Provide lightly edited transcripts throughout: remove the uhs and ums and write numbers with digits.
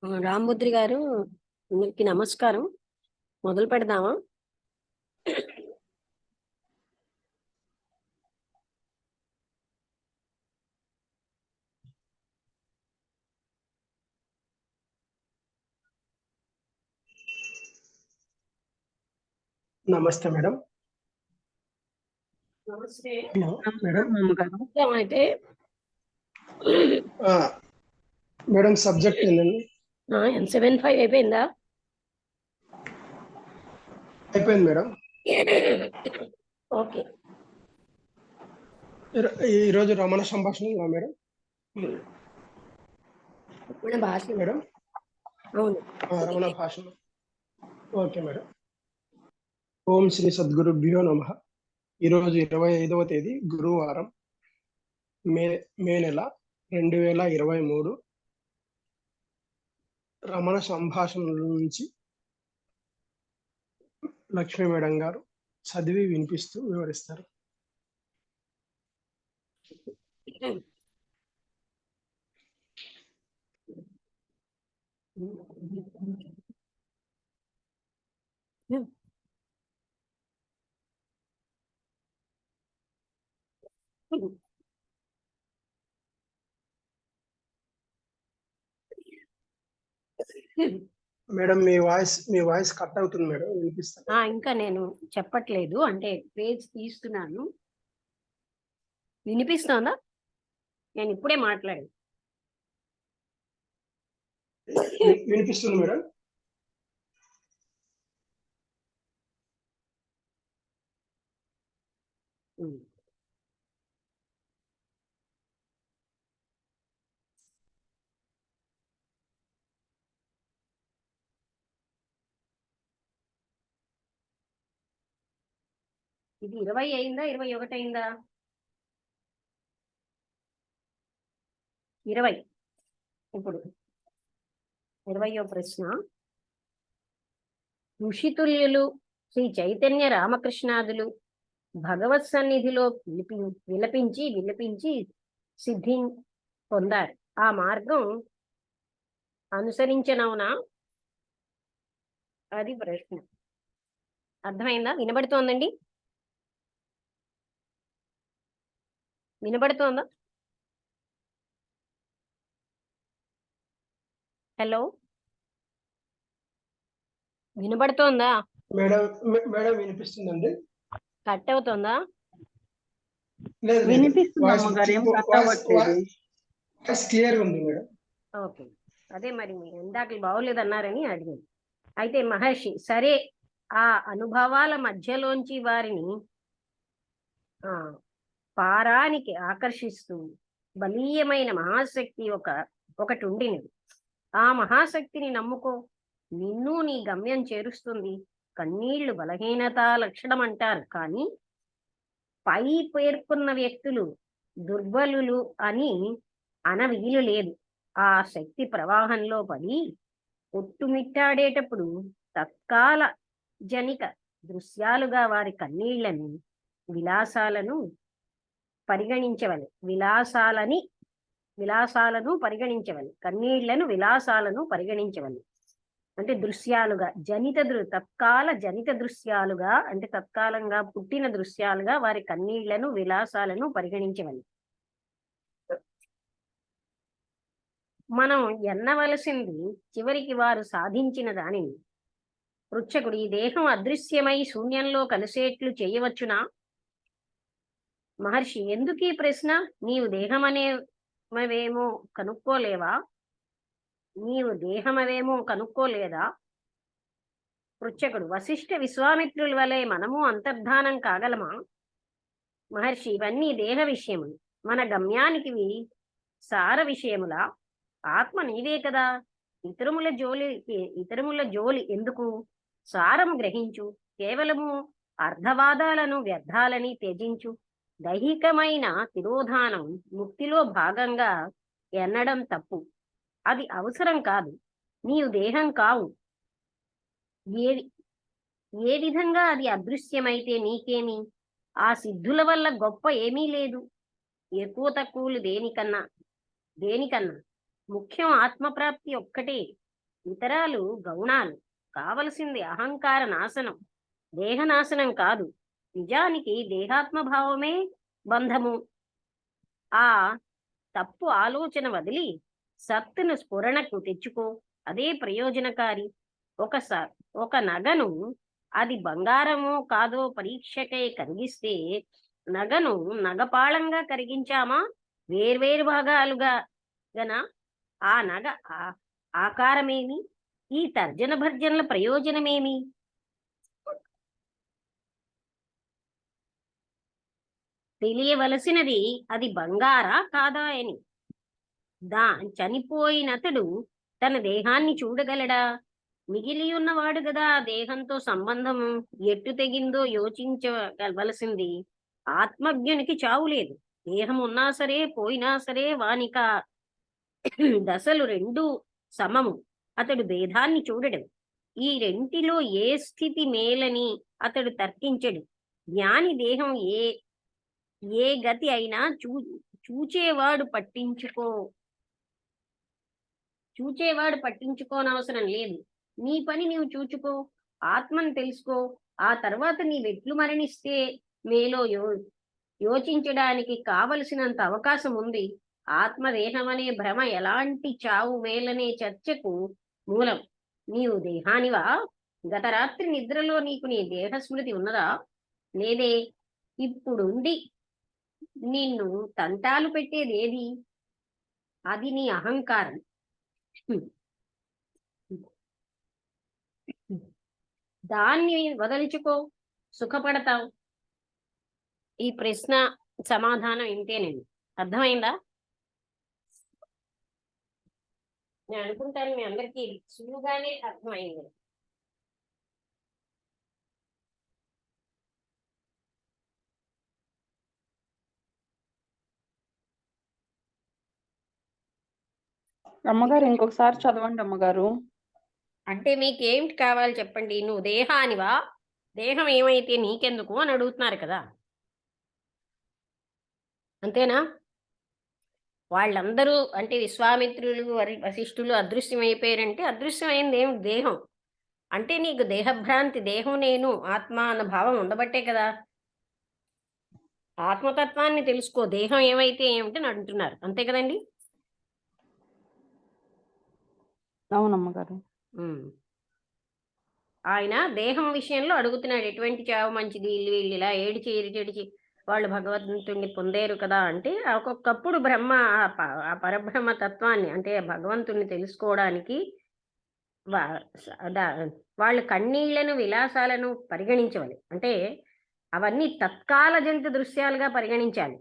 రాంబుద్రి గారు, మీకు నమస్కారం. మొదలు పెడదామా? నమస్తే మేడం. నమస్తే మేడం. అయితే మేడం సబ్జెక్ట్ ఏంటండి? M75 అయిపోయిందా? అయిపోయింది మేడం. ఓకే. ఈరోజు రమణ సంభాషణ మేడం. మన భాష మేడం. అవును, రమణ భాషణ. Okay madam. ఓం శ్రీ సద్గురుభ్యో నమః. ఈరోజు 25వ తేదీ గురువారం, మే నెల 2023. రమణ సంభాషణల నుంచి లక్ష్మీ మేడం గారు చదివి వినిపిస్తూ వివరిస్తారు. మేడం మీ వాయిస్ కట్ అవుతుంది మేడం, వినిపిస్తుంది. ఇంకా నేను చెప్పట్లేదు, అంటే పేజ్ తీస్తున్నాను. వినిపిస్తోందా? నేను ఇప్పుడే మాట్లాడాను. వినిపిస్తుంది మేడం. ఇది 20 అయిందా, 21 అయిందా? 20. ఇప్పుడు 20వ ప్రశ్న. ఋషితుల్యులు శ్రీ చైతన్య రామకృష్ణాదులు భగవత్ సన్నిధిలో విలపించి సిద్ధి పొందారు. ఆ మార్గం అనుసరించనవునా? అది ప్రశ్న. అర్థమైందా? వినబడుతోందండి? వినబడుతోందా? హలో, వినబడుతోందా? మేడం వినిపిస్తుందండి. కట్ అవుతోందా? క్లియర్ ఉంది మేడం. ఓకే, అదే మరి మీరు ఇందాక బాగోలేదన్నారని అడిగింది. అయితే మహర్షి సరే, ఆ అనుభవాల మధ్యలోంచి వారిని పారానికి ఆకర్షిస్తూ బలీయమైన మహాశక్తి ఒకటి ఉండినది. ఆ మహాశక్తిని నమ్ముకో, నిన్ను నీ గమ్యం చేరుస్తుంది. కన్నీళ్లు బలహీనతా లక్షణం అంటారు, కానీ పై పేర్కొన్న వ్యక్తులు దుర్బలులు అని అనవీలు లేదు. ఆ శక్తి ప్రవాహంలో పడి కొట్టుమిట్టాడేటప్పుడు తత్కాల జనిక దృశ్యాలుగా వారి కన్నీళ్లను విలాసాలను పరిగణించవలె. కన్నీళ్లను విలాసాలను పరిగణించవలె. అంటే దృశ్యాలుగా, తత్కాల జనిత దృశ్యాలుగా, అంటే తత్కాలంగా పుట్టిన దృశ్యాలుగా వారి కన్నీళ్లను విలాసాలను పరిగణించవలె. మనం ఎన్నవలసింది చివరికి వారు సాధించిన దానిని. పృచ్ఛకుడు, ఈ దేహం అదృశ్యమై శూన్యంలో కలిసేట్లు చేయవచ్చునా? మహర్షి, ఎందుకీ ప్రశ్న? నీవు దేహమవేమో కనుక్కోలేదా? పృచ్ఛకుడు, వశిష్ఠ విశ్వామిత్రుల వలె మనము అంతర్ధానం కాగలమా? మహర్షి, ఇవన్నీ దేహ విషయములు, మన గమ్యానికి సార విషయములా? ఆత్మ నీవే కదా. ఇతరముల జోలి ఎందుకు? సారము గ్రహించు. కేవలము అర్ధవాదాలను, వ్యర్థాలని త్యజించు. దైహికమైన తిరోధానం ముక్తిలో భాగంగా ఎన్నడం తప్పు. అది అవసరం కాదు. నీవు దేహం కావు. ఏ విధంగా అది అదృశ్యమైతే నీకేమి? ఆ సిద్ధుల వల్ల గొప్ప ఏమీ లేదు. ఎక్కువ తక్కువలు దేనికన్నా ముఖ్యం ఆత్మప్రాప్తి ఒక్కటే. ఇతరాలు గౌణాలు. కావలసింది అహంకార నాశనం, దేహనాశనం కాదు. నిజానికి దేహాత్మభావమే బంధము. ఆ తప్పు ఆలోచన వదిలి సత్తును స్ఫురణకు తెచ్చుకో, అదే ప్రయోజనకారి. ఒకసారి ఒక నగను అది బంగారమో కాదో పరీక్షకై కరిగిస్తే నగను నగపాళంగా కరిగించామా, వేర్వేరు భాగాలుగా గన ఆ నగ ఆకారమేమి, ఈ తర్జన భర్జనల ప్రయోజనమేమి? తెలియవలసినది అది బంగారా కాదా అని. చనిపోయినతడు తన దేహాన్ని చూడగలడా? మిగిలి ఉన్నవాడు గదా దేహంతో సంబంధము ఎట్టు తెగిందో యోచించవలసింది. ఆత్మజ్ఞునికి చావు లేదు. దేహం ఉన్నా సరే పోయినా సరే వానిక దశలు రెండు సమము. అతడు భేదాన్ని చూడడు. ఈ రెంటిలో ఏ స్థితి మేలని అతడు తర్కించడు. జ్ఞాని దేహం ఏ గతి అయినా చూచేవాడు పట్టించుకోనవసరం లేదు. నీ పని నీవు చూచుకో, ఆత్మను తెలుసుకో. ఆ తర్వాత నీవెట్లు మరణిస్తే మేలో యోచించడానికి కావలసినంత అవకాశం ఉంది. ఆత్మదేహం అనే భ్రమ ఎలాంటి చావు మేలనే చర్చకు మూలం. నీవు దేహానివా? గత రాత్రి నిద్రలో నీకు నీ దేహస్మృతి ఉన్నదా? లేదే. ఇప్పుడుండి నిన్ను తంటాలు పెట్టేది ఏది? అది నీ అహంకారం. దాన్ని వదలుచుకో, సుఖపడతావు. ఈ ప్రశ్న సమాధానం ఇంతేనండి. అర్థమైందా? నేను అనుకుంటాను మీ అందరికీ సులువుగానే అర్థమైంది. అమ్మగారు ఇంకొకసారి చదవండి అమ్మగారు. అంటే మీకేమిటి కావాలి చెప్పండి. నువ్వు దేహానివా? దేహం ఏమైతే నీకెందుకు అని అడుగుతున్నారు కదా, అంతేనా? వాళ్ళందరూ అంటే విశ్వామిత్రులు వశిష్ఠులు అదృశ్యమైపోయారంటే అదృశ్యమైంది ఏమి దేహం. అంటే నీకు దేహభ్రాంతి, దేహం నేను ఆత్మ అన్న భావం ఉండబట్టే కదా. ఆత్మతత్వాన్ని తెలుసుకో, దేహం ఏమైతే ఏమిటని అంటున్నారు, అంతే కదండి? అవునమ్మగారు. ఆయన దేహం విషయంలో అడుగుతున్నాడు, ఎటువంటి చావు మంచిది, వీళ్ళు ఇలా ఏడిచి వాళ్ళు భగవంతుడిని పొందేరు కదా అంటే, ఒక్కొక్కప్పుడు బ్రహ్మ ఆ పరబ్రహ్మ తత్వాన్ని అంటే భగవంతుడిని తెలుసుకోవడానికి వాళ్ళు కన్నీళ్లను విలాసాలను పరిగణించవాలి. అంటే అవన్నీ తత్కాల జంతు దృశ్యాలుగా పరిగణించాలి.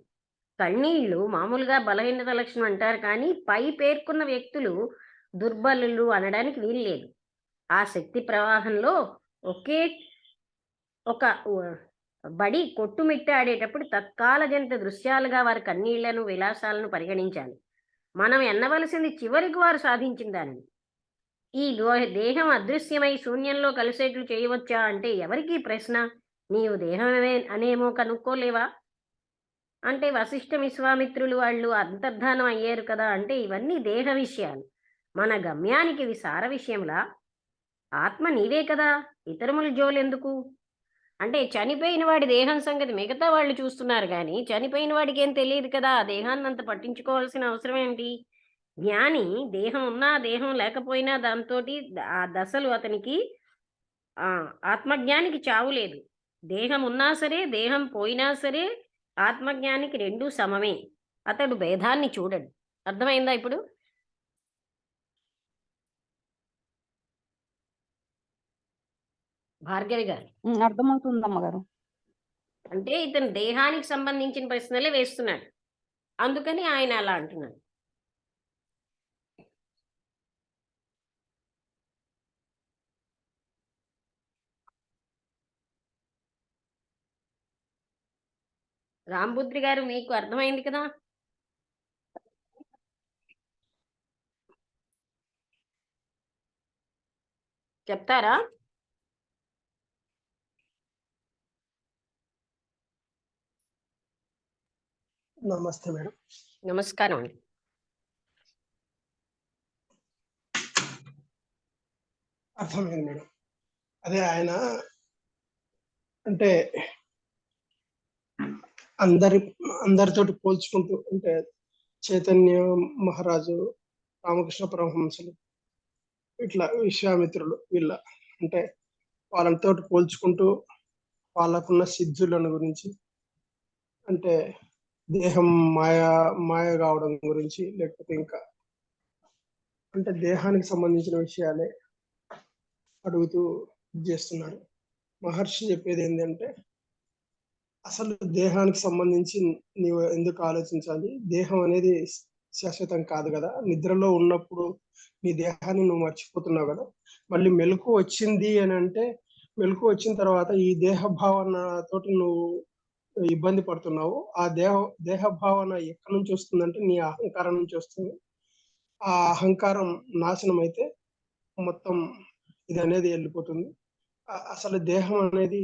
కన్నీళ్లు మామూలుగా బలహీనత లక్షణం అంటారు, కానీ పై పేర్కొన్న వ్యక్తులు దుర్బలులు అనడానికి వీలు లేదు. ఆ శక్తి ప్రవాహంలో ఒక బడి కొట్టుమిట్టాడేటప్పుడు తత్కాల జంత దృశ్యాలుగా వారి కన్నీళ్లను విలాసాలను పరిగణించాలి. మనం ఎన్నవలసింది చివరికి వారు సాధించిన దానిని. ఈ దేహం అదృశ్యమై శూన్యంలో కలిసేట్లు చేయవచ్చా అంటే ఎవరికి ప్రశ్న? నీవు దేహమే అనేమో కనుక్కోలేవా? అంటే వశిష్ఠ విశ్వామిత్రులు వాళ్ళు అంతర్ధానం అయ్యారు కదా అంటే ఇవన్నీ దేహ విషయాలు. మన గమ్యానికి ఇవి సార విషయంలా. ఆత్మ నీవే కదా, ఇతరముల జోలెందుకు? అంటే చనిపోయిన వాడి దేహం సంగతి మిగతా వాళ్ళు చూస్తున్నారు, కానీ చనిపోయిన వాడికి ఏం తెలియదు కదా, దేహాన్ని అంత పట్టించుకోవాల్సిన అవసరం ఏంటి? జ్ఞాని దేహం ఉన్నా దేహం లేకపోయినా దాంతో ఆ దశలు అతనికి ఆత్మజ్ఞానికి చావు లేదు. దేహం ఉన్నా సరే దేహం పోయినా సరే ఆత్మజ్ఞానికి రెండూ సమమే. అతడు భేదాన్ని చూడడు. అర్థమైందా ఇప్పుడు? భార్గవి గారు, అర్థమవుతుంది అమ్మగారు. అంటే ఇతను దేహానికి సంబంధించిన ప్రశ్నలే వేస్తున్నాడు, అందుకని ఆయన అలా అంటున్నాడు. రాంబుద్రి గారు, మీకు అర్థమైంది కదా? చెప్తారా? నమస్తే మేడం. నమస్కారం అండి. అర్థమైంది మేడం. అదే ఆయన అంటే అందరి అందరితోటి పోల్చుకుంటూ అంటే చైతన్య మహారాజు, రామకృష్ణ పరమహంసలు, ఇట్లా విశ్వామిత్రులు వీళ్ళ అంటే వాళ్ళతో పోల్చుకుంటూ వాళ్ళకున్న సిద్ధులను గురించి అంటే దేహం మాయ కావడం గురించి లేకపోతే ఇంకా అంటే దేహానికి సంబంధించిన విషయాలే అడుగుతూ చేస్తున్నారు. మహర్షి చెప్పేది ఏంటంటే అసలు దేహానికి సంబంధించి నీవు ఎందుకు ఆలోచించాలి? దేహం అనేది శాశ్వతం కాదు కదా. నిద్రలో ఉన్నప్పుడు నీ దేహాన్ని నువ్వు మర్చిపోతున్నావు కదా. మళ్ళీ మెలకు వచ్చింది అని అంటే మెలకు వచ్చిన తర్వాత ఈ దేహ భావన తోటి నువ్వు ఇబ్బంది పడుతున్నావు. ఆ దేహ భావన ఎక్కడి నుంచి వస్తుందంటే నీ అహంకారం నుంచి వస్తుంది. ఆ అహంకారం నాశనం అయితే మొత్తం ఇది అనేది వెళ్ళిపోతుంది. అసలు దేహం అనేది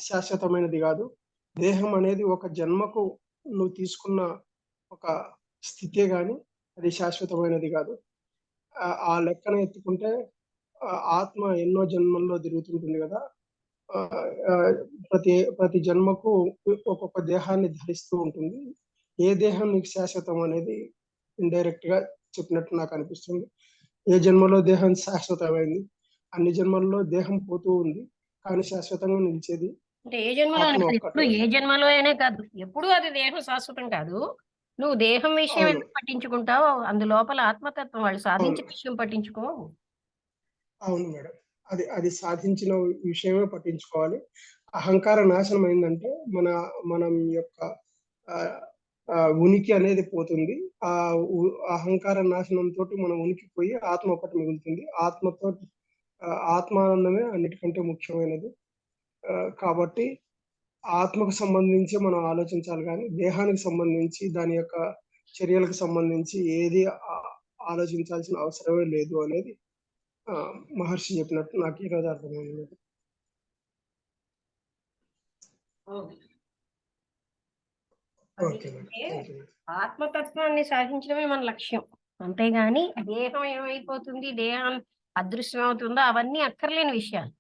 శాశ్వతమైనది కాదు. దేహం అనేది ఒక జన్మకు నువ్వు తీసుకున్న ఒక స్థితే గాని అది శాశ్వతమైనది కాదు. ఆ లెక్కన ఎత్తుకుంటే ఆత్మ ఎన్నో జన్మల్లో తిరుగుతుంటుంది కదా. ప్రతి జన్మకు ఒక్కొక్క దేహాన్ని ధరిస్తూ ఉంటుంది. ఏ దేహం నీకు శాశ్వతం అనేది ఇండైరెక్ట్ గా చెప్పినట్టు నాకు అనిపిస్తుంది. ఏ జన్మలో దేహం శాశ్వతమైంది, అన్ని జన్మల్లో దేహం పోతూ ఉంది, కానీ శాశ్వతంగా నిలిచేది అంటే ఏ జన్మలో ఆత్మ కాదు, ఎప్పుడు ఒక్కటే. ఏ జన్మలో అయినా కాదు, ఎప్పుడు అది దేహం శాశ్వతం కాదు. నువ్వు దేహం విషయం అవును, ఎందుకు పట్టించుకుంటావు? అందులోపల ఆత్మతత్వం వాళ్ళు సాధించిన అవును, విషయం పట్టించుకో. అవును మేడం. అది సాధించిన విషయమే పట్టించుకోవాలి. అహంకార నాశనం అయిందంటే మనం యొక్క ఆ, ఉనికి అనేది పోతుంది. ఆ అహంకార నాశనం తోటి మన ఉనికి పోయి ఆత్మ ఒకటి మిగులుతుంది. ఆత్మానందమే అన్నిటికంటే ముఖ్యమైనది. కాబట్టి ఆత్మకు సంబంధించి మనం ఆలోచించాలి, కానీ దేహానికి సంబంధించి దాని యొక్క చర్యలకు సంబంధించి ఏది ఆలోచించాల్సిన అవసరమే లేదు అనేది మహర్షి చెప్పినట్టు నాకు ఈరోజు అర్థమైంది. Okay madam, thank you. ఆత్మతత్వాన్ని సాధించడమే మన లక్ష్యం, అంతేగాని దేహం ఏమైపోతుంది, దేహం అదృశ్యం అవుతుందో అవన్నీ అక్కర్లేని విషయాలు.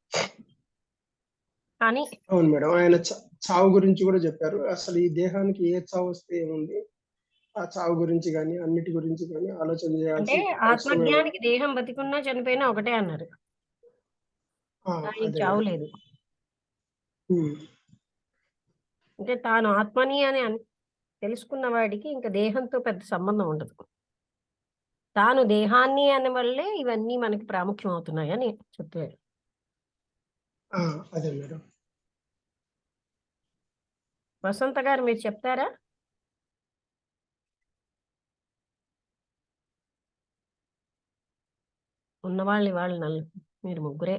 కానీ అవును మేడం, ఆయన చావు గురించి కూడా చెప్పారు. అసలు ఈ దేహానికి ఏ చావు వస్తే ఏముంది, ఆ చావు గురించి కానీ అన్నిటి గురించి కానీ ఆలోచన అంటే చేయాల్సిన అవసరం ఏముంది. ఆత్మజ్ఞానికి దేహం బతికున్నా చనిపోయినా ఒకటే అన్నారు. ఆయనకి అదే చావు మేడం. లేదు. ఉమ్, అంటే తాను ఆత్మని అని తెలుసుకున్న వాడికి ఇంకా దేహంతో పెద్ద సంబంధం ఉండదు. తాను దేహాన్ని అనే వల్లే ఇవన్నీ మనకి ప్రాముఖ్యం అవుతున్నాయని చెప్పారు. అదే మేడం. వసంత గారు మీరు చెప్తారా? ఉన్నవాళ్ళు వాళ్ళు మీరు ముగ్గురే.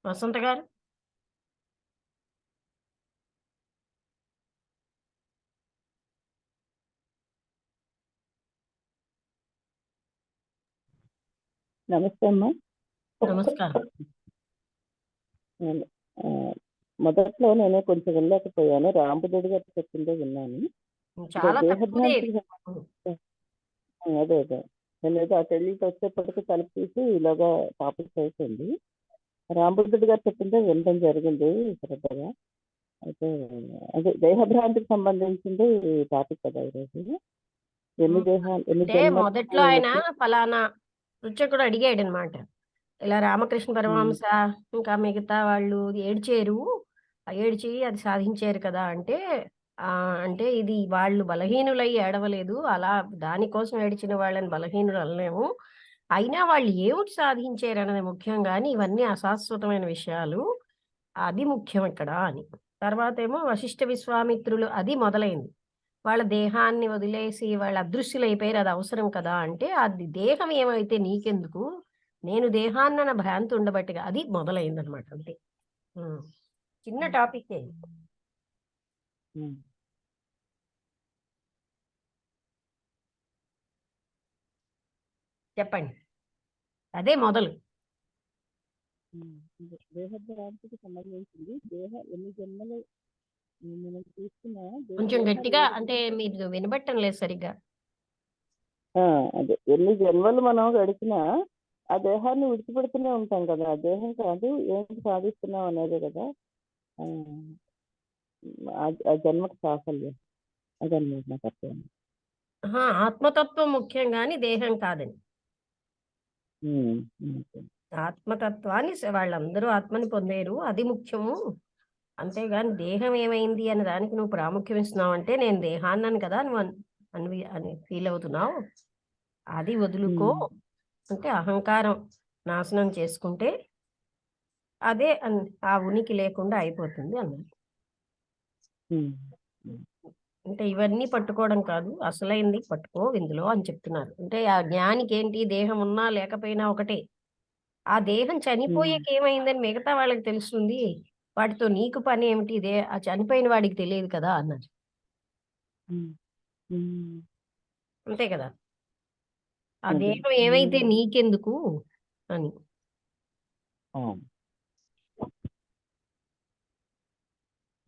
వసంత గారు నమస్తే అమ్మా. నమస్కారం. ఆ, మొదట్లో నేను కొంచెం వెళ్ళలేకపోయాను. రాంబుద్ధుడి గారు చెప్పిందే విన్నాను. చాలా తక్కువదే. దేహభ్రాంతికి అదే అదే నేను ఏదో ఆ తెలియక వచ్చేప్పటికి తలుపు తీసి ఇలాగా టాపిక్ అయిపోయింది. రాంబుద్ధుడి గారు చెప్పిందే వినడం జరిగింది శ్రద్ధగా. అయితే అదే దేహభ్రాంతికి సంబంధించింది టాపిక్ కదా ఈరోజు. ఎన్ని దేహాలు ఎన్ని అంటే జన్మలు మొదట్లో ఆయన ఫలానా రుచకుడు అడిగాడు అనమాట. ఇలా రామకృష్ణ పరమహంస ఇంకా మిగతా వాళ్ళు ఏడ్చేరు, ఏడ్చి అది సాధించారు కదా అంటే అంటే ఇది వాళ్ళు బలహీనులై ఏడవలేదు, అలా దానికోసం ఏడిచిన వాళ్ళని బలహీనులు అనలేము, అయినా వాళ్ళు ఏమిటి సాధించారు అన్నది ముఖ్యం, కానీ ఇవన్నీ అశాశ్వతమైన విషయాలు, అది ముఖ్యం ఇక్కడ అని. తర్వాత ఏమో వశిష్ఠ విశ్వామిత్రులు అది మొదలైంది. వాళ్ళ దేహాన్ని వదిలేసి వాళ్ళు అదృశ్యులైపోయారు, అది అవసరం కదా అంటే అది దేహం ఏమైతే నీకెందుకు, నేను దేహాన్ని అన్న భ్రాంతి ఉండబట్టిగా అది మొదలైంది అనమాట. అంతే. చిన్న టాపిక్ చెప్పండి, అదే మొదలు. దేహభ్రాంతికి సంబంధించింది. ఎన్ని జన్మలు మనం తీసుకున్న కొంచెం దేహాలు గట్టిగా, వేరు అంటే మీరు వినబట్టం లేదు సరిగ్గా. అదే ఎన్ని జన్మలు మనం గడిచినా ఆ దేహాన్ని విడిచిపెడుతూనే ఉంటాం కదా. ఆ దేహం కాదు ఏంటి సాధిస్తున్నాం అనేది కదా ఆ, ఆ జన్మకు సాఫల్యం. అదన్నమాట నాకు అర్థం. ఆత్మతత్వం ముఖ్యం కానీ దేహం కాదని. ఉమ్, ఓకే. ఆత్మతత్వాన్ని వాళ్ళందరూ ఆత్మని పొందేరు, అది ముఖ్యము. అంతేగాని దేహం ఏమైంది అనే దానికి నువ్వు ప్రాముఖ్యం ఇస్తున్నావు అంటే, నేను దేహాన్నను కదా నువ్వు అని ఫీల్ అవుతున్నావు. అది వదులుకో. ఉమ్, అంటే అహంకారం నాశనం చేసుకుంటే అదే ఆ ఉనికి లేకుండా అయిపోతుంది అన్నది. ఉమ్, ఉమ్, అంటే ఇవన్నీ పట్టుకోవడం కాదు, అసలైంది పట్టుకో ఇందులో అని చెప్తున్నారు. అంటే ఆ జ్ఞానికి ఏంటి, దేహం ఉన్నా లేకపోయినా ఒకటే. ఆ దేహం చనిపోయాక ఏమైందని మిగతా వాళ్ళకి తెలుస్తుంది, వాటితో నీకు పని ఏమిటి, ఇదే ఆ చనిపోయిన వాడికి తెలియదు కదా అన్నారు. ఉమ్, ఉమ్, అంతే కదా. ఆ అదే. దేహం ఏమైతే నీకెందుకు అని. ఆ,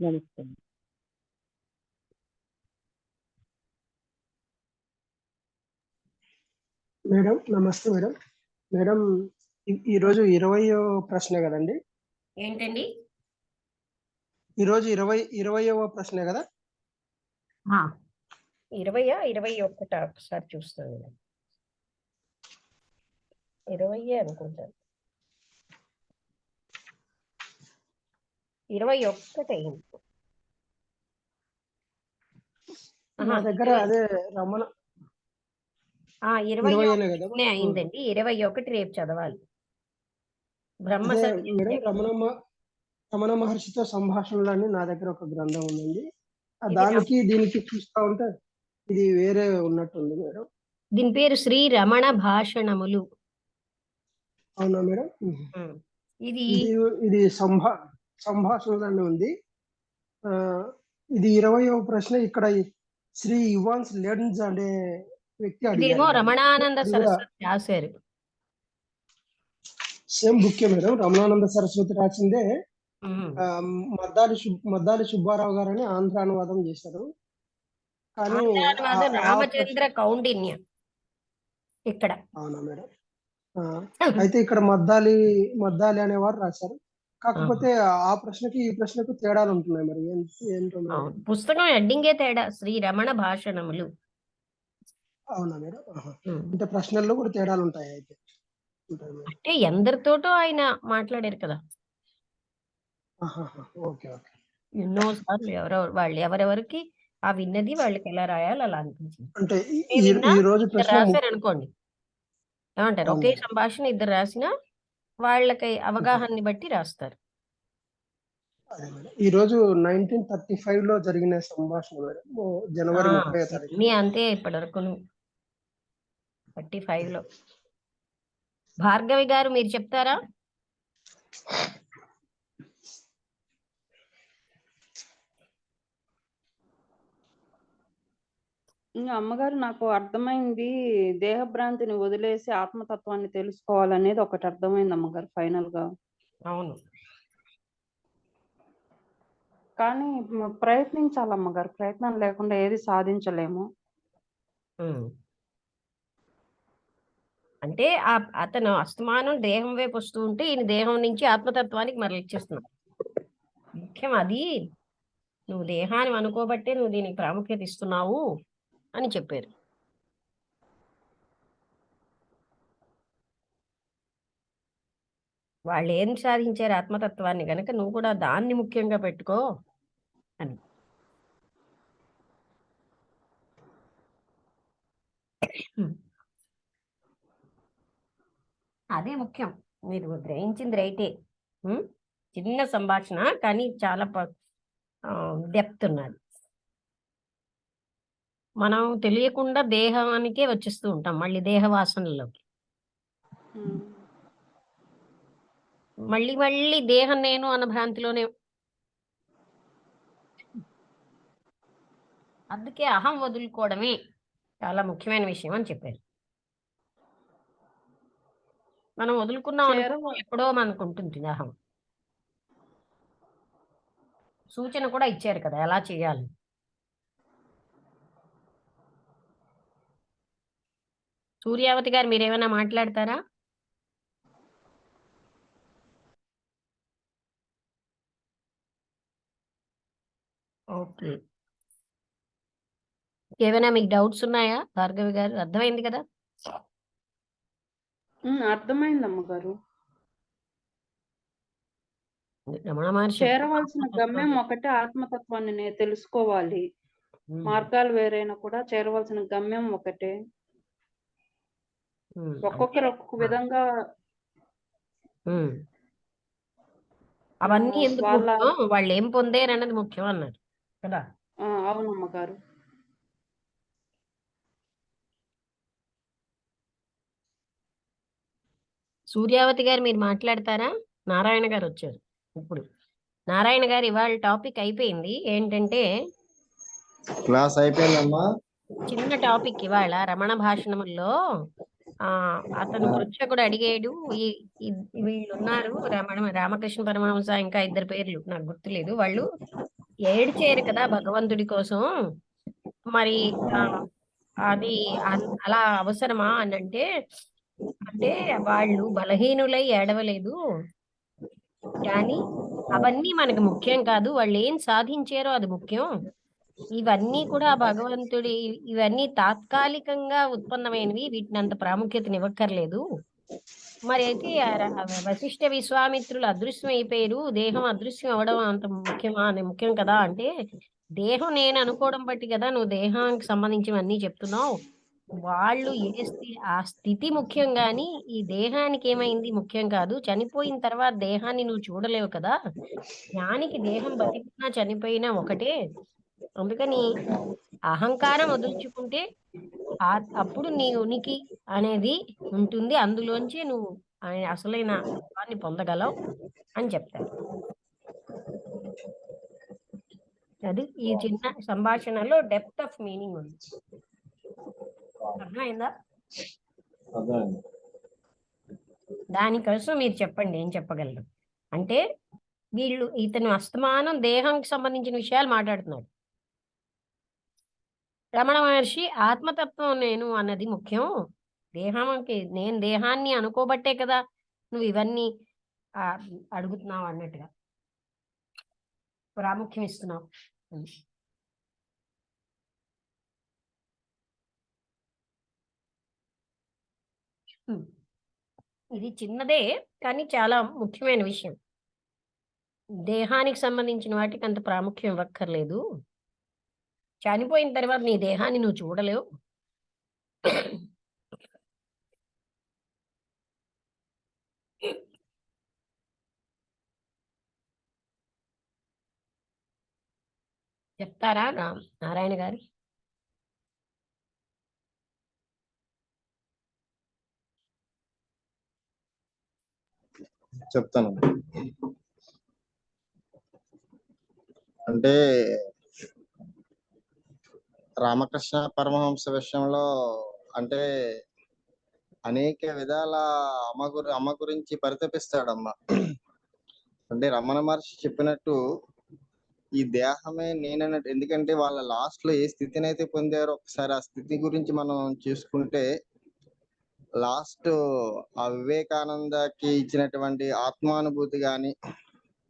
నమస్తే. మేడం నమస్తే మేడం. మేడం ఈరోజు 20వ ప్రశ్న కదండి? ఏంటండి? ఈరోజు 20వ ప్రశ్న కదా? 20 21 ఒకసారి చూస్తాను. 20 అనుకుంటాను. 21 అయింది. నా దగ్గర అదే రమణ 20 21 కదా? అయిందండి. 21 రేపు చదవాలి. బ్రహ్మ అదే సత్యం మేడం, రమణ మహర్షితో సంభాషణలని నా దగ్గర ఒక గ్రంథం ఉందండి. దానికి దీనికి చూస్తా ఉంటే ఇది వేరే ఉన్నట్టుంది మేడం. దీని పేరు శ్రీ రమణ భాషణములు. అవునా మేడం? ఇది ఇది సంభాషణలని ఉంది. ఇది 20వ ప్రశ్న. ఇక్కడ శ్రీ ఇవాన్స్ లెన్స్ అనే వ్యక్తి ఇదేమో అడిగారు మేడం. రమణానంద అది కూడా సరస్వతి రాశారు. సేమ్ బుక్కే మేడం. రమణానంద సరస్వతి రాసిందే. మద్దాలి సుబ్బారావు గారని ఆంధ్ర అనువాదం చేశారు. కానీ ఆంధ్రానువాదం ఆ రామచంద్ర కౌండిన్య ఇక్కడ. అవునా మేడం? అయితే ఇక్కడ మద్దాలి అనేవారు రాశారు. కాకపోతే ఆ ప్రశ్నకి ఈ ప్రశ్నకు తేడాలు ఉంటున్నాయి. మరి ఏంటో మేడం. పుస్తకం హెడ్డింగే తేడా, శ్రీ రమణ భాషణములు. అవునా మేడం? అంటే ప్రశ్నల్లో కూడా తేడాలు ఉంటాయి అయితే. అంటే ఎందరితోటో ఆయన మాట్లాడారు కదా. Okay okay. ఎన్నోసార్లు ఎవరెవరికి ఆ విన్నది వాళ్ళకి ఎలా రాయాలి అలా అనిపించింది. అంటే విన్నా ఈ రోజు ఇద్దరు ప్రశ్న రాశారు అనుకోండి, ఏమంటారు, ఒకే సంభాషణ ఇద్దరు రాసిన వాళ్ళకి అవగాహనని బట్టి రాస్తారు. ఈ రోజు 1935 లో జరిగిన సంభాషణ మేడం. జనవరి 30వ తారీఖు. అన్నీ అంతే ఇప్పటి వరకు. 35 లో. భార్గవి గారు మీరు చెప్తారా? ఇంకా అమ్మగారు, నాకు అర్థమైంది, దేహభ్రాంతిని వదిలేసి ఆత్మతత్వాన్ని తెలుసుకోవాలనేది ఒకటి అర్థమైంది అమ్మగారు ఫైనల్ గా. అవును. కానీ ప్రయత్నించాలి అమ్మగారు, ప్రయత్నం లేకుండా ఏది సాధించలేము. అంటే అతను అస్తమానం దేహం వైపు వస్తూ ఉంటే ఈయన దేహం నుంచి ఆత్మతత్వానికి మరలిచ్చేస్తున్నాడు. ముఖ్యం అది. నువ్వు దేహాన్ని అనుకోబట్టే నువ్వు దీనికి ప్రాముఖ్యత ఇస్తున్నావు అని చెప్పారు. వాళ్ళు ఏం సాధించారు ఆత్మతత్వాన్ని గనక నువ్వు కూడా దాన్ని ముఖ్యంగా పెట్టుకో అని. అదే ముఖ్యం. మీరు గ్రహించింది రైటే. చిన్న సంభాషణ కానీ చాలా డెప్త్ ఉన్నది. మనం తెలియకుండా దేహానికే వచ్చేస్తూ ఉంటాం, మళ్ళీ దేహ వాసనలోకి. మళ్ళీ మళ్ళీ దేహం నేను అన్న భ్రాంతిలోనే. అందుకే అహం వదులుకోవడమే చాలా ముఖ్యమైన విషయం అని చెప్పారు. మనం వదులుకున్నాం అనుకో ఎప్పుడో మనకు ఉంటుంది అహం. సూచన కూడా ఇచ్చారు కదా ఎలా చేయాలి. సూర్యావతి గారు మీరేమైనా మాట్లాడతారా? ఓకే, ఏమైనా మీకు డౌట్స్ ఉన్నాయా భార్గవి గారు? అర్థమైంది కదా? అర్థమైంది అమ్మగారు. రమణ మహర్షి చేరవలసిన గమ్యం ఒకటే, ఆత్మతత్వాన్ని తెలుసుకోవాలి. మార్గాలు వేరైనా కూడా చేరవలసిన గమ్యం ఒకటే. ఒక్కొక్కరు ఒక్కొక్క విధంగా అవన్నీ ఎందుకు ముఖ్యం, వాళ్ళు ఏం పొందారు అన్నది ముఖ్యం అన్నారు కదా. అవునమ్మగారు. సూర్యావతి గారు మీరు మాట్లాడతారా? నారాయణ గారు వచ్చారు ఇప్పుడు. నారాయణ గారు ఇవాళ టాపిక్ అయిపోయింది. ఏంటంటే క్లాస్ అయిపోయిందమ్మా. చిన్న టాపిక్ ఇవాళ రమణ భాషణముల్లో అతను పృచ్ఛకుడు అడిగాడు, వీళ్ళు ఉన్నారు రామకృష్ణ పరమహంస, ఇంకా 2 పేర్లు నాకు గుర్తులేదు, వాళ్ళు ఏడ్చారు కదా భగవంతుడి కోసం, మరి అది అలా అవసరమా అని అంటే వాళ్ళు బలహీనులై ఏడవలేదు, కానీ అవన్నీ మనకు ముఖ్యం కాదు, వాళ్ళు ఏం సాధించారో అది ముఖ్యం. ఇవన్నీ కూడా భగవంతుడి, ఇవన్నీ తాత్కాలికంగా ఉత్పన్నమైనవి, వీటిని అంత ప్రాముఖ్యతనివ్వక్కర్లేదు. మరి అయితే వశిష్ఠ విశ్వామిత్రులు అదృశ్యం అయిపోయారు, దేహం అదృశ్యం అవడం అంత ముఖ్యం కదా అంటే, దేహం నేను అనుకోవడం బట్టి కదా నువ్వు దేహానికి సంబంధించినవన్నీ చెప్తున్నావు. వాళ్ళు ఆ స్థితి ముఖ్యం గాని ఈ దేహానికి ఏమైంది ముఖ్యం కాదు. చనిపోయిన తర్వాత దేహాన్ని నువ్వు చూడలేవు కదా. జ్ఞానికి దేహం బతికినా చనిపోయినా ఒకటే. అందుకని అహంకారం వదులుచుకుంటే అప్పుడు నీ ఉనికి అనేది ఉంటుంది, అందులోంచి నువ్వు అసలైన తత్వాన్ని పొందగలవు అని చెప్తారు. అది ఈ చిన్న సంభాషణలో డెప్త్ ఆఫ్ మీనింగ్ ఉంది. అర్థమైందా? దానికోసం మీరు చెప్పండి, ఏం చెప్పగలరు అంటే, ఇతను అస్తమానం దేహానికి సంబంధించిన విషయాలు మాట్లాడుతున్నాడు. రమణ మహర్షి ఆత్మతత్వం నేను అన్నది ముఖ్యం, దేహానికి నేను దేహాన్ని అనుకోబట్టే కదా నువ్వు ఇవన్నీ అడుగుతున్నావు అన్నట్టుగా ప్రాముఖ్యం ఇస్తున్నావు. ఇది చిన్నదే కానీ చాలా ముఖ్యమైన విషయం. దేహానికి సంబంధించిన వాటికి అంత ప్రాముఖ్యం ఇవ్వక్కర్లేదు, చనిపోయిన తర్వాత నీ దేహాన్ని నువ్వు చూడలేవు. చెప్తారా నారాయణ గారు? చెప్తాను. అంటే రామకృష్ణ పరమహంస విషయంలో అంటే అనేక విధాల అమ్మ గురించి పరితపిస్తాడమ్మ. అంటే రమణ మహర్షి చెప్పినట్టు ఈ దేహమే నేనన్నట్టు, ఎందుకంటే వాళ్ళ లాస్ట్ లో ఏ స్థితిని అయితే పొందారో ఒకసారి ఆ స్థితి గురించి మనం చూసుకుంటే, లాస్ట్ ఆ వివేకానందకి ఇచ్చినటువంటి ఆత్మానుభూతి గాని,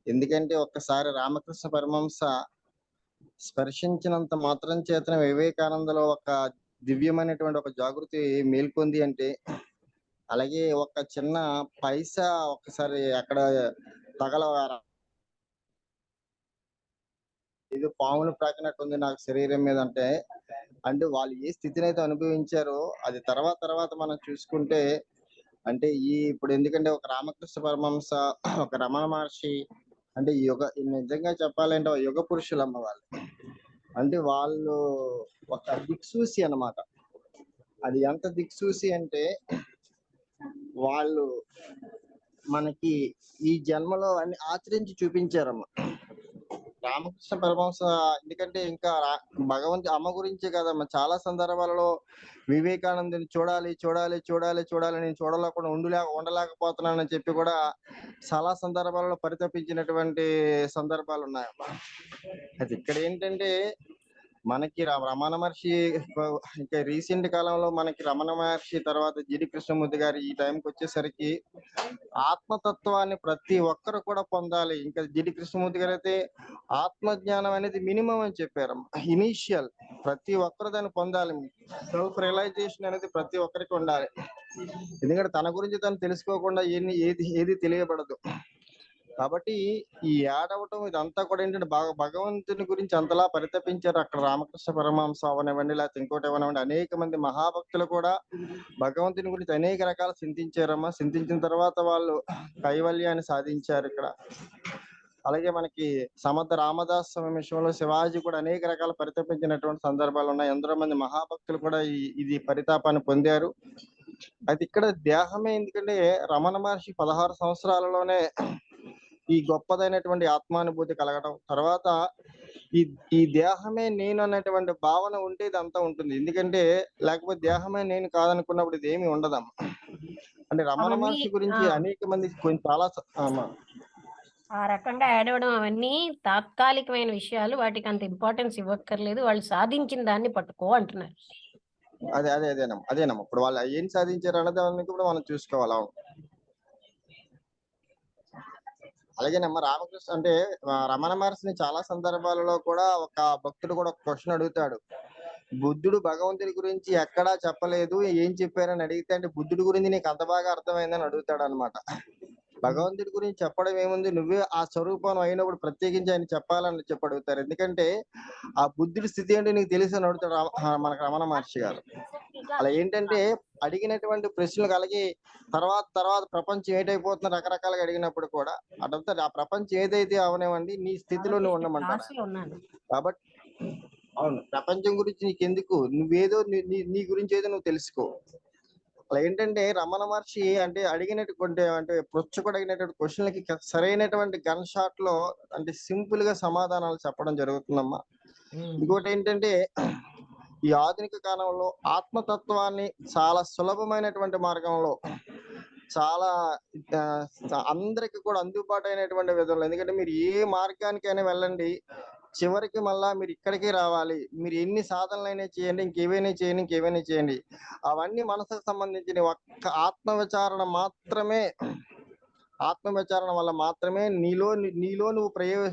ఎందుకంటే ఒక్కసారి రామకృష్ణ పరమహంస స్పర్శించినంత మాత్రం చేతన వివేకానందలో ఒక దివ్యమైనటువంటి ఒక జాగృతి మేల్కొంది అంటే, అలాగే ఒక చిన్న పైసా ఒక్కసారి అక్కడ ఇది పాములు ప్రాకినట్టుంది నాకు శరీరం మీద అంటే వాళ్ళు ఏ స్థితిని అయితే అనుభవించారో అది తర్వాత మనం చూసుకుంటే, అంటే ఇప్పుడు ఎందుకంటే ఒక రామకృష్ణ పరమహంస, ఒక రమణ మహర్షి అంటే నిజంగా చెప్పాలంటే యుగ పురుషులమ్మ వాళ్ళు. అంటే వాళ్ళు ఒక దిక్సూసి అన్నమాట. అది ఎంత దిక్సూసి అంటే, వాళ్ళు మనకి ఈ జన్మలో అన్ని ఆచరించి చూపించారమ్మ. రామకృష్ణ పరమహంస ఎందుకంటే ఇంకా భగవంతు అమ్మ గురించే కదమ్మా, చాలా సందర్భాలలో వివేకానందుని చూడాలి చూడాలి చూడాలి చూడాలి, నేను చూడలేకుండా ఉండలేకపోతున్నానని చెప్పి కూడా చాలా సందర్భాలలో పరితపించినటువంటి సందర్భాలు ఉన్నాయమ్మా. అది ఇక్కడ ఏంటంటే మనకి రమణ మహర్షి ఇంకా రీసెంట్ కాలంలో మనకి రమణ మహర్షి తర్వాత జిడి కృష్ణమూర్తి గారు ఈ టైంకి వచ్చేసరికి ఆత్మతత్వాన్ని ప్రతి ఒక్కరు కూడా పొందాలి. ఇంకా జిడి కృష్ణమూర్తి గారు అయితే ఆత్మజ్ఞానం అనేది మినిమం అని చెప్పారు, ఇనీషియల్. ప్రతి ఒక్కరు దాన్ని పొందాలి. సెల్ఫ్ రియలైజేషన్ అనేది ప్రతి ఒక్కరికి ఉండాలి. ఎందుకంటే తన గురించి తను తెలుసుకోకుండా ఏది తెలియబడదు. కాబట్టి ఈ ఏడవటం ఇదంతా కూడా ఏంటంటే భగవంతుని గురించి అంతలా పరితపించారు అక్కడ రామకృష్ణ పరమహంస అవనివ్వండి, లేకపోతే ఇంకోటి అవనివ్వండి, అనేక మంది మహాభక్తులు కూడా భగవంతుని గురించి అనేక రకాల చింతించారమ్మా. చింతించిన తర్వాత వాళ్ళు కైవల్యాన్ని సాధించారు ఇక్కడ. అలాగే మనకి సమర్థ రామదాస్ విషయంలో శివాజీ కూడా అనేక రకాల పరితపించినటువంటి సందర్భాలు ఉన్నాయి. ఎందరో మంది మహాభక్తులు కూడా ఇది పరితాపాన్ని పొందారు. అయితే ఇక్కడ దేహమే, ఎందుకంటే రమణ మహర్షి 16 సంవత్సరాలలోనే ఈ గొప్పదైనటువంటి ఆత్మానుభూతి కలగడం, తర్వాత ఈ దేహమే నేను అన్నటువంటి భావన ఉంటే ఇదంతా ఉంటుంది. ఎందుకంటే లేకపోతే దేహమే నేను కాదనుకున్నప్పుడు ఇది ఏమి ఉండదమ్మా. అంటే రమణ మహర్షి గురించి అనేక మంది చాలా ఆ రకంగా ఏడవడం అవన్నీ తాత్కాలికమైన విషయాలు, వాటికి అంత ఇంపార్టెన్స్ ఇవ్వక్కర్లేదు, వాళ్ళు సాధించిన దాన్ని పట్టుకో అంటున్నారు. అదేనమ్మా ఇప్పుడు వాళ్ళు ఏం సాధించారు అన్నదాన్ని కూడా మనం చూసుకోవాలి. అలాగేనమ్మా రామకృష్ణ అంటే రమణ మహర్షిని చాలా సందర్భాలలో కూడా ఒక భక్తుడు కూడా ఒక క్వశ్చన్ అడుగుతాడు, బుద్ధుడు భగవంతుడి గురించి ఎక్కడా చెప్పలేదు, ఏం చెప్పారని అడిగితే, అంటే బుద్ధుడి గురించి నీకు అంత బాగా అర్థమైందని అడుగుతాడు అనమాట. భగవంతుడి గురించి చెప్పడం ఏముంది, నువ్వే ఆ స్వరూపం అయినప్పుడు ప్రత్యేకించి ఆయన చెప్పాలని చెప్పి అడుగుతారు. ఎందుకంటే ఆ బుద్ధుడి స్థితి అంటే నీకు తెలిసి అని అడుగుతాడు మనకు రమణ మహర్షి గారు. అలా ఏంటంటే అడిగినటువంటి ప్రశ్నలు కలిగి తర్వాత ప్రపంచం ఏటైపోతున్నా రకరకాలుగా అడిగినప్పుడు కూడా అడుగుతాడు, ఆ ప్రపంచం ఏదైతే అవనివ్వండి నీ స్థితిలో నువ్వు ఉండమంటాడు. కాబట్టి అవును, ప్రపంచం గురించి నీకెందుకు, నువ్వేదో నీ గురించి ఏదో నువ్వు తెలుసుకో. అలా ఏంటంటే రమణ మహర్షి అంటే అడిగినటువంటి అంటే పృచ్ఛకుడు అడిగినటువంటి క్వశ్చన్లకి సరైనటువంటి గన్ షాట్ లో అంటే సింపుల్ గా సమాధానాలు చెప్పడం జరుగుతుందమ్మా. ఇంకోటి ఏంటంటే ఈ ఆధునిక కాలంలో ఆత్మతత్వాన్ని చాలా సులభమైనటువంటి మార్గంలో చాలా అందరికి కూడా అందుబాటు అయినటువంటి విధంలో, ఎందుకంటే మీరు ఏ మార్గానికైనా వెళ్ళండి, చివరికి మళ్ళా మీరు ఇక్కడికి రావాలి. మీరు ఎన్ని సాధనలైనా చేయండి, ఇంకేవైనా చేయండి, అవన్నీ మనసుకు సంబంధించిన ఒక్క ఆత్మవిచారణ వల్ల మాత్రమే నీలో నువ్వు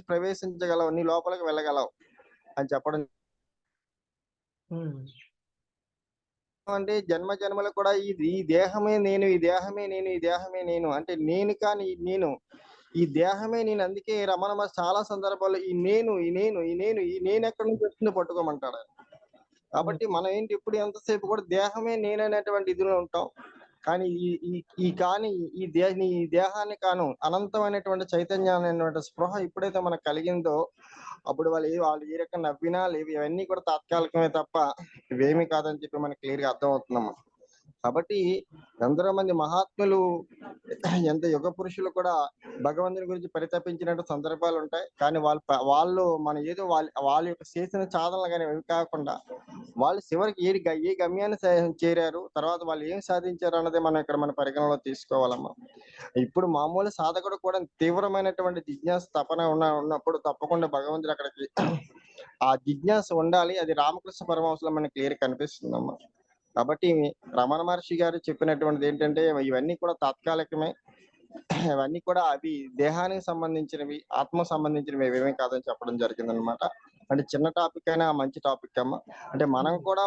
ప్రవేశించగలవు, నీ లోపలికి వెళ్ళగలవు అని చెప్పడం. అంటే జన్మ జన్మలు కూడా ఈ దేహమే నేను, ఈ దేహమే నేను, ఈ దేహమే నేను అంటే నేను కాని నేను, ఈ దేహమే నేను. అందుకే రమణ మహర్షి చాలా సందర్భాల్లో ఈ నేను ఎక్కడి నుంచి వస్తుందో పట్టుకోమంటాడు. కాబట్టి మనం ఏంటి ఇప్పుడు ఎంతసేపు కూడా దేహమే నేను అనేటువంటి ఇదిలో ఉంటాం. కానీ ఈ దేహాన్ని కాను అనంతమైనటువంటి చైతన్యాన్ని అనేటువంటి స్పృహ ఎప్పుడైతే మనకు కలిగిందో అప్పుడు వాళ్ళు ఏ రకంగా నవ్వినా లేవు, ఇవన్నీ కూడా తాత్కాలికమే తప్ప ఇవేమీ కాదని చెప్పి మనకి క్లియర్ గా అర్థం అవుతున్నాము. కాబట్టి ఎందరో మంది మహాత్ములు ఎంత యుగ పురుషులు కూడా భగవంతుని గురించి పరితపించినట్టు సందర్భాలు ఉంటాయి. కానీ వాళ్ళు మన ఏదో వాళ్ళ యొక్క చేసిన సాధనలు కానీ అవి కాకుండా వాళ్ళు చివరికి ఏ గమ్యాన్ని చేరారు, తర్వాత వాళ్ళు ఏం సాధించారు అన్నది మనం ఇక్కడ మన పరిగణలో తీసుకోవాలమ్మా. ఇప్పుడు మామూలు సాధకుడు కూడా తీవ్రమైనటువంటి జిజ్ఞాస తపన ఉన్నప్పుడు తప్పకుండా భగవంతుడు అక్కడికి ఆ జిజ్ఞాస ఉండాలి. అది రామకృష్ణ పరమహంసలో మనకి క్లియర్ కనిపిస్తుందమ్మా. కాబట్టి రమణ మహర్షి గారు చెప్పినటువంటిది ఏంటంటే ఇవన్నీ కూడా తాత్కాలికమే, ఇవన్నీ కూడా అవి దేహానికి సంబంధించినవి, ఆత్మ సంబంధించినవి ఏమేమి కాదని చెప్పడం జరిగిందనమాట. అంటే చిన్న టాపిక్ అయినా మంచి టాపిక్ అమ్మా. అంటే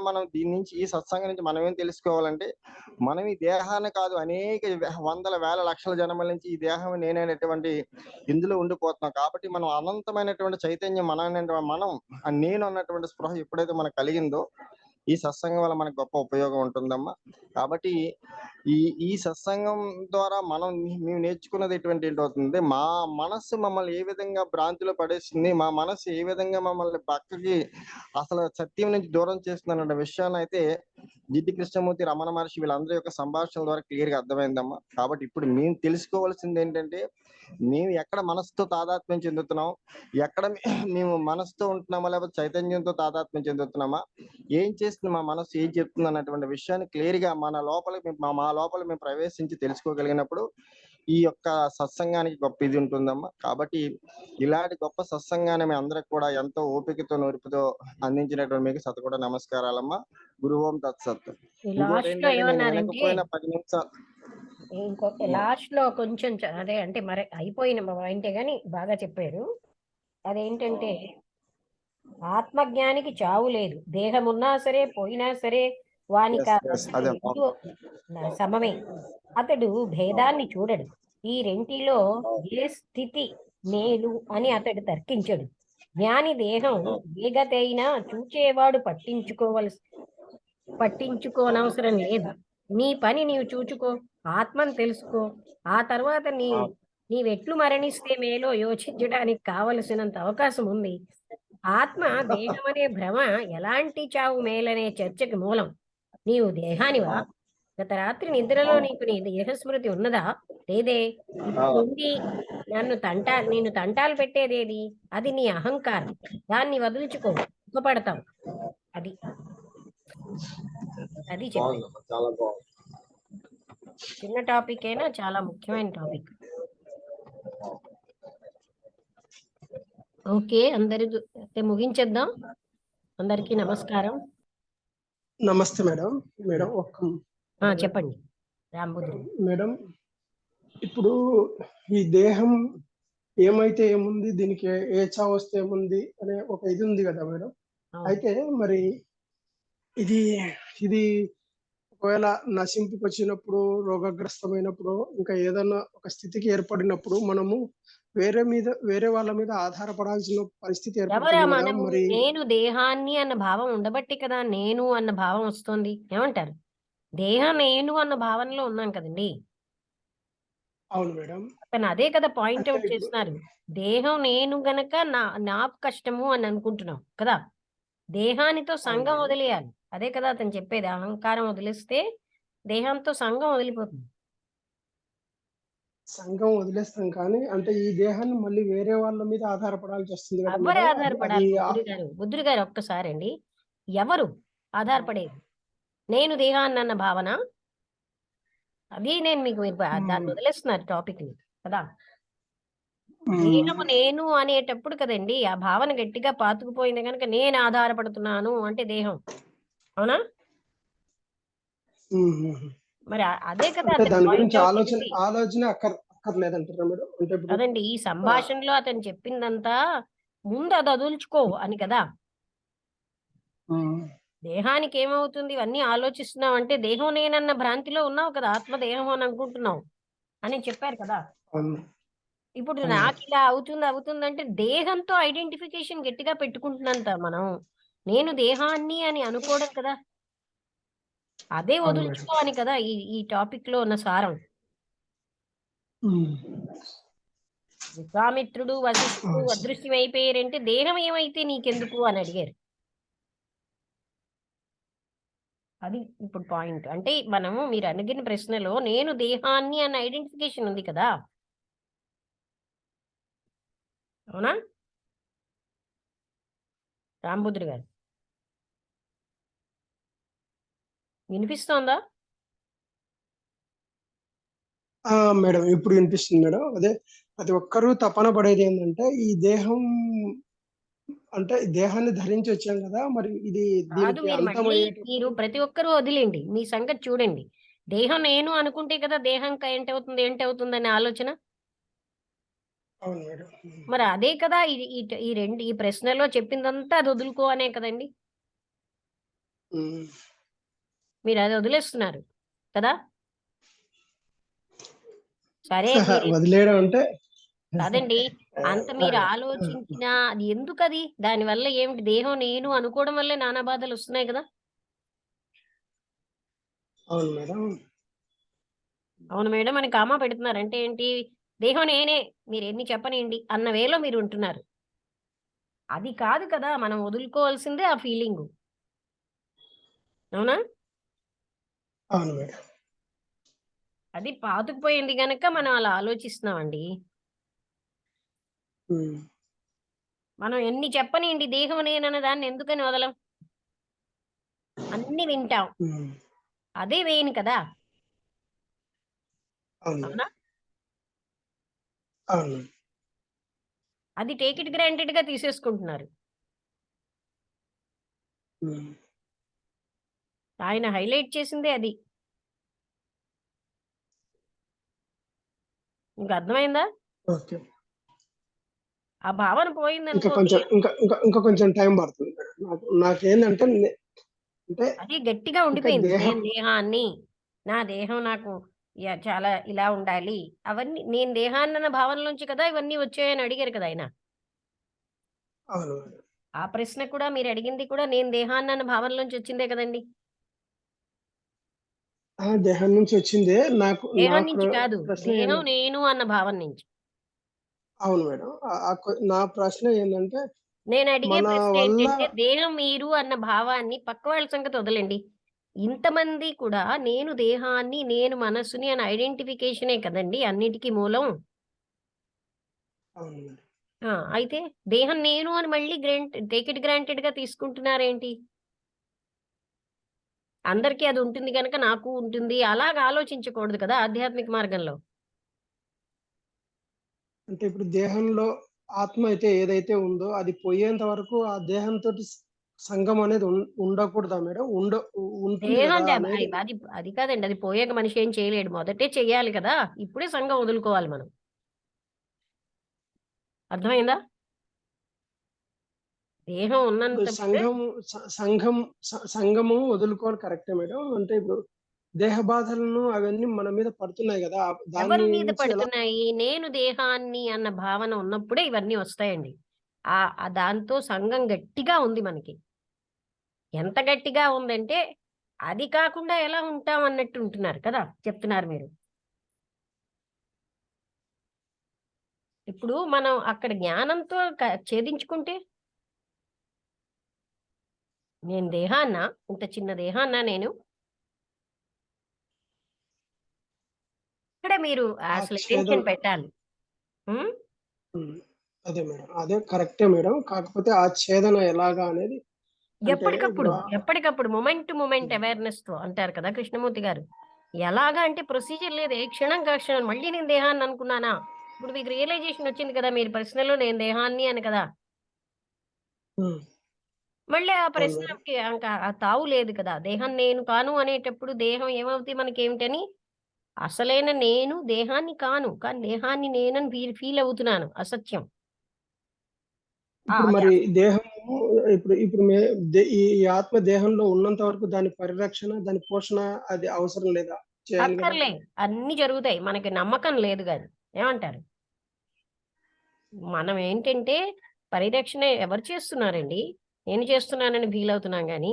మనం దీని నుంచి ఈ సత్సంగం నుంచి మనం ఏం తెలుసుకోవాలంటే, మనం ఈ దేహాన్ని కాదు అనేక వందల వేల లక్షల జన్మల నుంచి ఈ దేహం నేనైనటువంటి ఇందులో ఉండిపోతున్నాం. కాబట్టి మనం అనంతమైనటువంటి చైతన్యం మనం నేను అన్నటువంటి స్పృహ ఎప్పుడైతే మనకు కలిగిందో ఈ సత్సంగం వల్ల మనకు గొప్ప ఉపయోగం ఉంటుందమ్మా. కాబట్టి ఈ సత్సంగం ద్వారా మేము నేర్చుకున్నది ఎటువంటి ఏంటవుతుంది, మా మనస్సు మమ్మల్ని ఏ విధంగా భ్రాంతిలో పడేస్తుంది, మా మనస్సు ఏ విధంగా మమ్మల్ని పక్కకి అసలు సత్యం నుంచి దూరం చేస్తుందన్న విషయాన్ని అయితే జిడ్డి కృష్ణమూర్తి, రమణ మహర్షి వీళ్ళందరి యొక్క సంభాషణ ద్వారా క్లియర్ గా అర్థమైందమ్మా. కాబట్టి ఇప్పుడు మేము తెలుసుకోవాల్సింది ఏంటంటే, మేము ఎక్కడ మనసుతో తాదాత్మ్యం చెందుతున్నాం, ఎక్కడ మేము మనసుతో ఉంటున్నామా లేకపోతే చైతన్యంతో తాదాత్మ్యం చెందుతున్నామా, ఏం చేస్తుంది మా మనసు, ఏం చెప్తుంది అన్నటువంటి విషయాన్ని క్లియర్ గా మా లోపల మేము ప్రవేశించి తెలుసుకోగలిగినప్పుడు ఈ యొక్క సత్సంగానికి గొప్ప ఇది ఉంటుందమ్మా. కాబట్టి ఇలాంటి గొప్ప సత్సంగాన్ని మేము అందరికి కూడా ఎంతో ఓపికతో నోరుపుతో అందించినటువంటి మీకు కూడా నమస్కారాలమ్మా. గురు ఓం తత్సత్. ఇంకోటి లాస్ట్ లో ఏంటంటే, నేను ఏమన్నారంటే వినకపోయిన 10 నిమిషాలు ఇంకొక లాస్ట్ లో కొంచెం అదే అంటే మరి అయిపోయిన పాయింటే గాని బాగా చెప్పారు. అదేంటంటే ఆత్మజ్ఞానికి చావు లేదు, దేహం ఉన్నా సరే పోయినా సరే వానికి అదే సమమే. అతడు భేదాన్ని చూడడు. ఈ రెంటిలో ఏ స్థితి మేలు అని అతడు తర్కించడు. జ్ఞాని దేహం వేగతైనా చూచేవాడు పట్టించుకోనవసరం లేదు. నీ పని నీవు చూచుకో, ఆత్మను తెలుసుకో. ఆ తర్వాత నీవెట్లు మరణిస్తే మేలో యోచించడానికి కావలసినంత అవకాశం ఉంది. ఆత్మ దేహం అనే భ్రమ ఎలాంటి చావు మేలనే చర్చకి మూలం. నీవు దేహానివా? గత రాత్రి నిద్రలో నీకు నీ దేహస్మృతి ఉన్నదా? లేదే. ఇప్పుడు నిన్ను తంటాలు పెట్టేదేది? అది నీ అహంకారం. దాన్ని వదులుచుకో, సుఖపడతావు. అది చెప్పాను. చాలా బాగుంది. చిన్న టాపిక్ అయినా చాలా ముఖ్యమైన టాపిక్. ఓకే, అందరికి ముగించేద్దాం. అందరికీ నమస్కారం. నమస్తే మేడం. మేడం చెప్పండి రాంబుద్రు మేడం. ఇప్పుడు ఈ దేహం ఏమైతే ఏముంది, దీనికి ఏ చావు వస్తే ఏముంది అనే ఒక ఇది ఉంది కదా మేడం. అయితే మరి ఇది ఒకవేళ నశింపుకి వచ్చినప్పుడు, రోగగ్రస్తమైనప్పుడు, ఇంకా ఏదన్నా ఒక స్థితికి ఏర్పడినప్పుడు మనము వేరే వాళ్ళ మీద ఆధారపడాల్సిన పరిస్థితి ఏర్పడుతుంది కదా. మరి నేను దేహాన్ని అన్న భావం ఉండబట్టి కదా నేను అన్న భావం వస్తుంది. ఏమంటారు? దేహం నేను అన్న భావనలో ఉన్నాం కదండి. అవును మేడం. అతను అదే కదా పాయింట్అవుట్ చేస్తున్నారు. దేహం నేను గనక నాకు కష్టము అని అనుకుంటున్నాం కదా. దేహానితో సంఘం వదిలేయాలి. అదే కదా అతను చెప్పేది. అహంకారం వదిలేస్తే దేహంతో సంఘం వదిలిపోతుంది. సంఘం వదిలేస్తాం కానీ అంటే ఈ దేహాన్ని మళ్ళీ వేరే వాళ్ళ మీద ఆధారపడాల్సి వస్తుంది కదా. ఎవరు ఆధారపడాలి? బుద్ధుడు గారు ఒక్కసారి అండి, ఎవరు ఆధారపడేది? నేను దేహాన్ని అన్న భావన, అది నేను మీకు దాన్ని వదిలేస్తున్నారు టాపిక్ ని కదా. దేహము నేను అనేటప్పుడు కదండి ఆ భావన గట్టిగా పాతుకుపోయింది కనుక నేను ఆధారపడుతున్నాను అంటే దేహం. అవునా? మరి అదే కదా దాని గురించి ఆలోచన అక్కర్లేదంటారా మేడం? అంటే అదండి ఈ సంభాషణలో అతను చెప్పిందంతా ముందు అది వదులుచుకో అని కదా. దేహానికి ఏమవుతుంది ఇవన్నీ ఆలోచిస్తున్నావు అంటే దేహం నేనన్న భ్రాంతిలో ఉన్నావు కదా, ఆత్మదేహం అని అనుకుంటున్నావు అని చెప్పారు కదా. ఇప్పుడు నాకు ఇలా అవుతుంది అంటే దేహంతో ఐడెంటిఫికేషన్ గట్టిగా పెట్టుకుంటున్నంత మనం నేను దేహాన్ని అని అనుకోవడం కదా. అదే వదులుచుకో అని కదా ఈ టాపిక్ లో ఉన్న సారం. విశ్వామిత్రుడు వశిష్ఠుడు అదృశ్యం అయిపోయారంటే దేహం ఏమైతే నీకెందుకు అని అడిగారు. అది ఇప్పుడు పాయింట్. అంటే మీరు అడిగిన ప్రశ్నలో నేను దేహాన్ని అన్న ఐడెంటిఫికేషన్ ఉంది కదా. అవునా రాంబుద్రు గారు? వినిపిస్తోందా మేడం? ఇప్పుడు వినిపిస్తుంది మేడం. అదే ప్రతి ఒక్కరూ తపన పడేది ఏంటంటే ఈ దేహం అంటే దేహాన్ని ధరించి వచ్చాం కదా, మరి ఇది మీరు ప్రతి ఒక్కరూ వదిలేండి, మీ సంగతి చూడండి. దేహం నేను అనుకుంటే కదా దేహం ఏంటవుతుంది అనే ఆలోచన. అవును మేడం. మరి అదే కదా ఈ ప్రశ్నలో చెప్పిందంతా అది వదులుకో అనే కదండి. మీరు అది వదిలేస్తున్నారు కదా. సరే వదిలేయడం అంటే కాదండి, అంత మీరు ఆలోచించినా అది ఎందుకు? అది దానివల్ల ఏమిటి? దేహం నేను అనుకోవడం వల్లే నానా బాధలు వస్తున్నాయి కదా. అవును మేడం. అవును మేడం అని కామా పెడుతున్నారు అంటే ఏంటి? దేహం నేనే, మీరు ఎన్ని చెప్పనియండి అన్న వేలో మీరు ఉంటున్నారు. అది కాదు కదా మనం వదులుకోవాల్సిందే ఆ ఫీలింగు. అవునా? అవును మేడం. అది పాతుకుపోయింది గనక మనం అలా ఆలోచిస్తున్నామండి. ఉమ్, మనం ఎన్ని చెప్పనియండి దేహం నేనన్న దాన్ని ఎందుకని వదలం? అన్ని వింటాం. ఉమ్, అదే వేయను కదా! అవును అవునా? మేడం. అవును మేడం. అది టేక్ ఇట్ గ్రాంటెడ్‌గా తీసేసుకుంటున్నారు. ఉమ్, ఆయన హైలైట్ చేసిందే అది. మీకు అర్థమైందా? ఓకే. ఆ భావన ఇంకా పోయిందనుకోండి, కొంచెం ఇంకా కొంచెం టైం పడుతుంది మేడం. నాకేందంటే అంటే అది గట్టిగా ఇంకా ఉండిపోయింది. దేహం నేను దేహాన్ని, నా దేహం నాకు చాలా ఇలా ఉండాలి. అవన్నీ నేను దేహాన్నన్న భావనలోంచి కదా ఇవన్నీ వచ్చాయని అడిగారు కదా ఆయన. అవును మేడం. ఆ ప్రశ్న కూడా మీరు అడిగింది కూడా నేను దేహాన్నన్న భావనలోంచి వచ్చిందే కదండీ! దేహం నుంచి వచ్చిందే. నా దేహం నుంచి కాదు. ప్రశ్న దేహం ఏందంటే నేను అన్న భావన నుంచి. అవును మేడం. నా ప్రశ్న ఏందంటే నేను అడిగే మన ప్రశ్న వల్ల ఏంటంటే దేహం మీరు అన్న భావాన్ని పక్క వాళ్ళ సంగతి వదలండి. ఇంతమంది కూడా నేను దేహాన్ని, నేను మనస్సుని అని ఐడెంటిఫికేషనే కదండీ అన్నిటికి మూలం. అవును మేడం. అయితే దేహం నేను అని మళ్ళీ టేక్ ఇట్ గ్రాంటెడ్‌గా తీసుకుంటున్నారేంటి? అందరికీ అది ఉంటుంది గనక నాకు ఉంటుంది. అలాగా ఆలోచించకూడదు కదా ఆధ్యాత్మిక మార్గంలో. అంటే ఇప్పుడు దేహంలో ఆత్మ అయితే ఏదైతే ఉందో అది పోయేంత వరకు ఆ దేహంతోటి సంఘం అనేది ఉండకూడదా మేడం? ఉంటుంది దేహం కదా అంటే అనేది. అది అది కాదండి. అది పోయాక మనిషి ఏం చేయలేడు. మొదటే చెయ్యాలి కదా! ఇప్పుడే సంఘం వదులుకోవాలి మనం. అర్థమైందా? దేహం ఇప్పుడు ఉన్నంత ముందే సంఘము వదులుకోవాలి కరెక్టే మేడం. అంటే ఇప్పుడు దేహ బాధలను అవన్నీ మన మీద పడుతున్నాయి కదా! ఎవరి దాన్ని మీద నుంచి ఎలా పడుతున్నాయి? నేను దేహాన్ని అన్న భావన ఉన్నప్పుడే ఇవన్నీ వస్తాయండి. దాంతో సంఘం గట్టిగా ఉంది మనకి. ఎంత గట్టిగా ఉందంటే, అది కాకుండా ఎలా ఉంటాం అన్నట్టు ఉంటున్నారు కదా! చెప్తున్నారు మీరు. ఇప్పుడు మనం అక్కడ జ్ఞానంతో ఛేదించుకుంటే, నేను దేహాన్నా? ఇంత చిన్న దేహాన్నా నేను? ఇక్కడే మీరు ఆ అసలు ఛేదన అటెన్షన్ పెట్టాలి. హ్మ్. హ్మ్. అదే మేడం. అదే కరెక్టే మేడం. కాకపోతే ఆ ఛేదన ఎలాగా అనేది అంటే ఎప్పటికప్పుడు, ఇప్పుడు ఎప్పటికప్పుడు మొమెంట్ టు మొమెంట్ హ్మ్. అవేర్‌నెస్‌తో అంటారు కదా కృష్ణమూర్తి గారు. ఎలాగా అంటే ప్రొసీజర్ లేదు. ఏ క్షణంకి ఆ క్షణం మళ్ళీ నేను దేహాన్ని అనుకున్నానా? ఇప్పుడు మీకు రియలైజేషన్ వచ్చింది కదా! మీరు ప్రశ్నలో నేను దేహాన్ని అని కదా! హ్మ్. మళ్ళీ ఆ అవును మేడం. ప్రశ్నకి ఇంకా ఆ తావు లేదు కదా! దేహం నేను కాను అనేటప్పుడు దేహం ఏమవుద్ది మనకేమిటని, అసలైన నేను దేహాన్ని కాను. కానీ దేహాన్ని నేనని ఫీల్ అవుతున్నాను. అసత్యం. ఇప్పుడు అది మరి దేహము ఇప్పుడు ఇప్పుడు మే ఈ ఆత్మ దేహంలో ఉన్నంత వరకు దాని పరిరక్షణ, దాని పోషణ అది అవసరం లేదా? చేయాలి గదా! అక్కర్లే. అన్నీ జరుగుతాయి. మనకి నమ్మకం లేదు గాని. ఏమంటారు? మనం ఏంటంటే పరిరక్షణ ఎవరు చేస్తున్నారండి? నేను చేస్తున్నానని ఫీల్ అవుతున్నాం గానీ,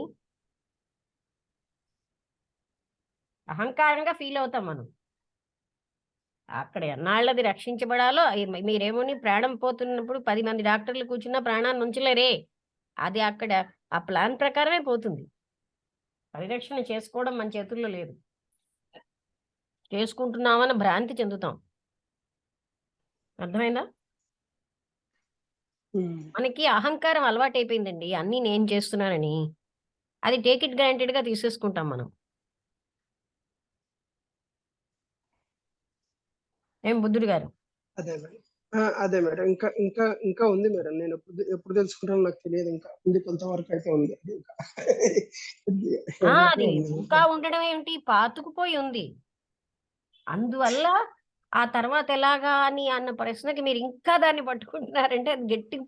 అహంకారంగా ఫీల్ అవుతాం మనం. అక్కడ ఎన్నాళ్ళది రక్షించబడాలో మీరేమోని ప్రాణం పోతున్నప్పుడు 10 మంది డాక్టర్లు కూర్చున్నా ప్రాణాన్ని ఉంచలేరే! అది అక్కడ ఆ ప్లాన్ ప్రకారమే పోతుంది. పరిరక్షణ చేసుకోవడం మన చేతుల్లో లేదు. చేసుకుంటున్నామన్న భ్రాంతి చెందుతాం. అర్థమైందా? హ్మ్. మనకి అహంకారం అలవాటైపోయిందండి. అన్నీ నేను చేస్తున్నానని. అది టేక్ ఇట్ గ్రాంటెడ్‌గా తీసేసుకుంటాం మనం. ఏం బుద్ధుడు గారు? అదే మేడం. అదే మేడం. ఇంకా ఉంది మేడం. నేను ఎప్పుడు తెలుసుకుంటానో నాకు తెలియదు ఇంకా. ఉంది కొంతవరకు అయితే ఉంది. అది ఇంకా అది ఉంది. ఇంకా ఉండడం ఏమిటి? పాతుకుపోయి ఉంది. అందువల్ల ఆ తర్వాత ఎలాగా అని అన్న ప్రశ్నకి మీరు ఇంకా దాన్ని పట్టుకుంటున్నారంటే అది గట్టిగా